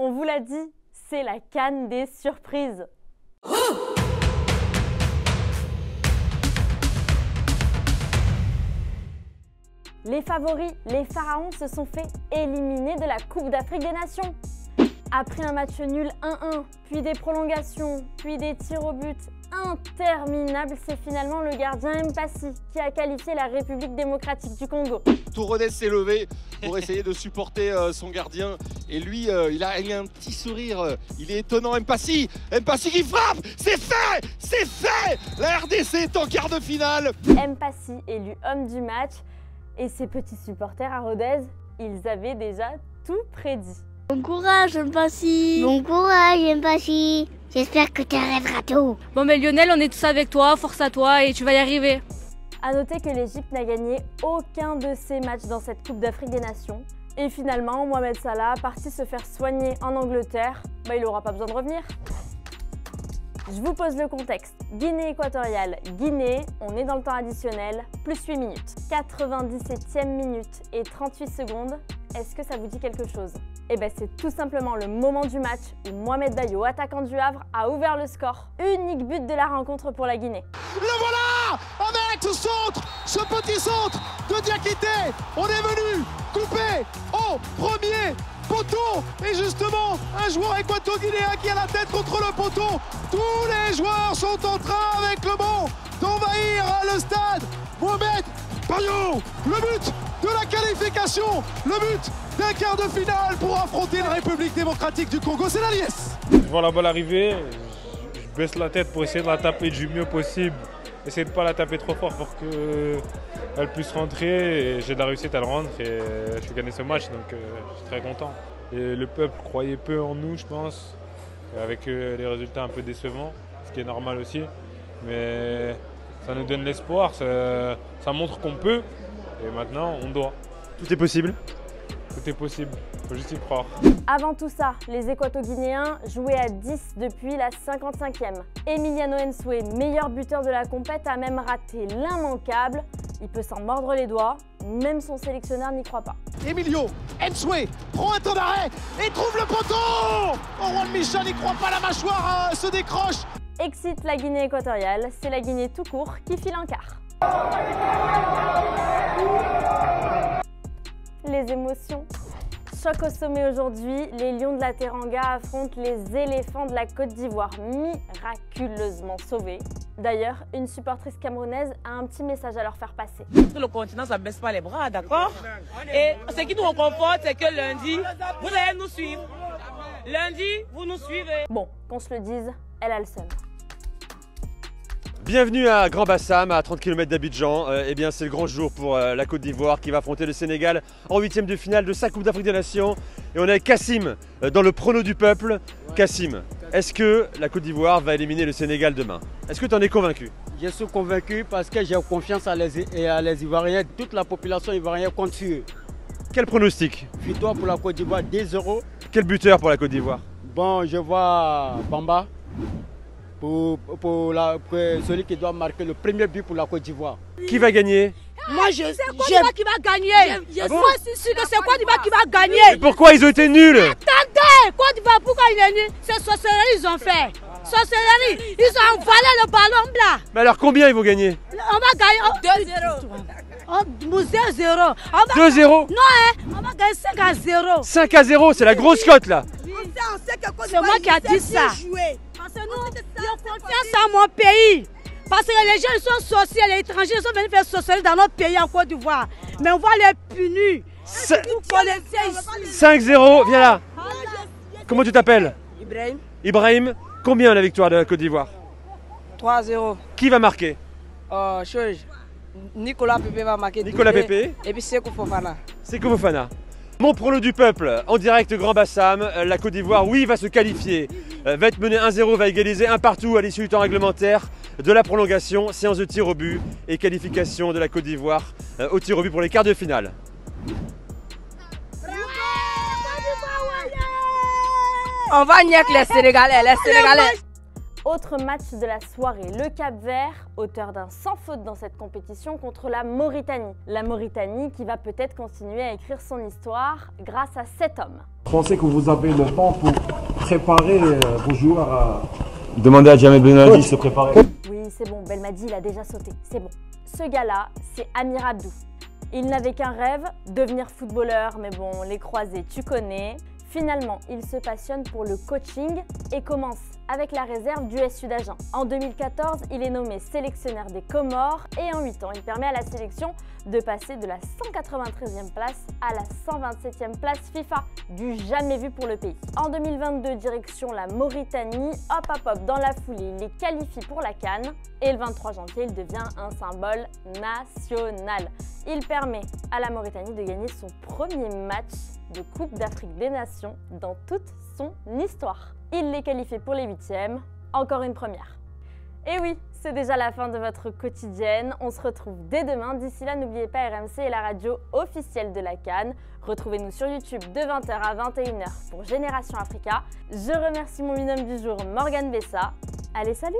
On vous l'a dit, c'est la CAN des surprises. Les favoris, les Pharaons, se sont fait éliminer de la Coupe d'Afrique des Nations. Après un match nul 1-1, puis des prolongations, puis des tirs au but interminables, c'est finalement le gardien Mpassi qui a qualifié la République démocratique du Congo. Touronès s'est levé pour essayer de supporter son gardien et lui, il a un petit sourire, il est étonnant. Mpassi qui frappe, c'est fait, c'est fait. La RDC est en quart de finale. Mpassi élu homme du match et ses petits supporters à Rodez, ils avaient déjà tout prédit. Bon courage, Mpassi. Bon courage, Mpassi. J'espère que tu arriveras tôt. Bon mais Lionel, on est tous avec toi, force à toi et tu vas y arriver. A noter que l'Égypte n'a gagné aucun de ses matchs dans cette Coupe d'Afrique des Nations. Et finalement, Mohamed Salah, parti se faire soigner en Angleterre, il n'aura pas besoin de revenir. Je vous pose le contexte. Guinée équatoriale, Guinée, on est dans le temps additionnel, plus 8 minutes. 97e minute et 38 secondes, est-ce que ça vous dit quelque chose? Eh bien c'est tout simplement le moment du match où Mohamed Bayo, attaquant du Havre, a ouvert le score. Unique but de la rencontre pour la Guinée. Le voilà avec ce centre, ce petit centre de Diakité. On est venu couper au premier poteau. Et justement, un joueur équato-guinéen qui a la tête contre le poteau. Tous les joueurs sont en train avec le banc d'envahir le stade. Mohamed Bayo, le but de la qualification, le but d'un quart de finale pour affronter la République démocratique du Congo, c'est la liesse. Je vois la balle arriver, je baisse la tête pour essayer de la taper du mieux possible, essayer de ne pas la taper trop fort pour qu'elle puisse rentrer, et j'ai de la réussite à le rendre et je vais gagner ce match, donc je suis très content. Et le peuple croyait peu en nous, je pense, avec les résultats un peu décevants, ce qui est normal aussi, mais ça nous donne l'espoir, ça montre qu'on peut, et maintenant on doit. Tout est possible. Tout est possible, il faut juste y croire. Avant tout ça, les Équato-Guinéens jouaient à 10 depuis la 55e. Emiliano Nsoué, meilleur buteur de la compète, a même raté l'immanquable. Il peut s'en mordre les doigts, même son sélectionneur n'y croit pas. Emilio Nsoué prend un temps d'arrêt et trouve le poteau. Juan Michel n'y croit pas, la mâchoire se décroche. Excite la Guinée équatoriale, c'est la Guinée tout court qui file en quart. Les émotions. Choc au sommet aujourd'hui, les Lions de la Teranga affrontent les éléphants de la Côte d'Ivoire, miraculeusement sauvés. D'ailleurs, une supportrice camerounaise a un petit message à leur faire passer. Sur le continent, ça ne baisse pas les bras, d'accord? Et ce qui nous réconforte, c'est que lundi, vous allez nous suivre. Lundi, vous nous suivez. Bon, qu'on se le dise, elle a le seum. Bienvenue à Grand Bassam, à 30 km d'Abidjan. Eh bien, c'est le grand jour pour la Côte d'Ivoire qui va affronter le Sénégal en 8e de finale de sa Coupe d'Afrique des Nations. Et on est avec Kassim dans le prono du peuple. Kassim, est-ce que la Côte d'Ivoire va éliminer le Sénégal demain? Est-ce que tu en es convaincu? Je suis convaincu parce que j'ai confiance à les Ivoiriens. Toute la population ivoirienne compte sur eux. Quel pronostic? Victoire pour la Côte d'Ivoire, 2-0. Quel buteur pour la Côte d'Ivoire? Bon, je vois Bamba. Pour celui qui doit marquer le premier but pour la Côte d'Ivoire. Qui va gagner? Moi je sais Côte d'Ivoire qui va gagner. Moi je suis sûr que c'est Côte d'Ivoire qui va gagner. Mais pourquoi ils ont été nuls? Attendez, Côte d'Ivoire, pourquoi il est nul? C'est sorcellerie ils ont fait. Sorcellerie, ils ont envolé le ballon là. Mais alors combien ils vont gagner? On va gagner 2-0. 2-0. 2-0? Non, on va gagner 5-0. 5-0, c'est la grosse cote là. C'est moi qui ai dit ça. Parce que nous, j'ai confiance en mon pays. Parce que les gens sont sorciers, les étrangers sont venus faire sorcellerie dans notre pays en Côte d'Ivoire. Mais on va les punir. 5-0, viens là. Comment tu t'appelles? Ibrahim. Ibrahim, combien la victoire de la Côte d'Ivoire? 3-0. Qui va marquer? Nicolas Pépé va marquer. Nicolas Pépé. Et puis Sékou Fofana. Sékou Fofana. Mon prono du peuple, en direct Grand Bassam, la Côte d'Ivoire, oui, va se qualifier, va être menée 1-0, va égaliser un partout à l'issue du temps réglementaire de la prolongation, séance de tir au but et qualification de la Côte d'Ivoire au tir au but pour les quarts de finale. On va nier les Sénégalais, Autre match de la soirée, le Cap-Vert, auteur d'un sans faute dans cette compétition contre la Mauritanie. La Mauritanie qui va peut-être continuer à écrire son histoire grâce à cet homme. Pensez que vous avez le temps pour préparer vos joueurs à... Demandez à Djamel Benali de se préparer. Oui, c'est bon, Belmadi il a déjà sauté, c'est bon. Ce gars-là, c'est Amir Abdou. Il n'avait qu'un rêve, devenir footballeur, mais bon, les croisés, tu connais. Finalement, il se passionne pour le coaching et commence avec la réserve du SU d'Agen. En 2014, il est nommé sélectionneur des Comores et en 8 ans, il permet à la sélection de passer de la 193e place à la 127e place FIFA, du jamais vu pour le pays. En 2022, direction la Mauritanie, hop, dans la foulée, il est qualifié pour la CAN et le 23 janvier, il devient un symbole national. Il permet à la Mauritanie de gagner son premier match de Coupe d'Afrique des Nations dans toute son histoire. Il les qualifie pour les 8e, encore une première. Et oui, c'est déjà la fin de votre quotidienne. On se retrouve dès demain. D'ici là, n'oubliez pas, RMC est la radio officielle de la CAN. Retrouvez-nous sur YouTube de 20h à 21h pour Génération Africa. Je remercie mon binôme du jour, Morgane Bessa. Allez, salut!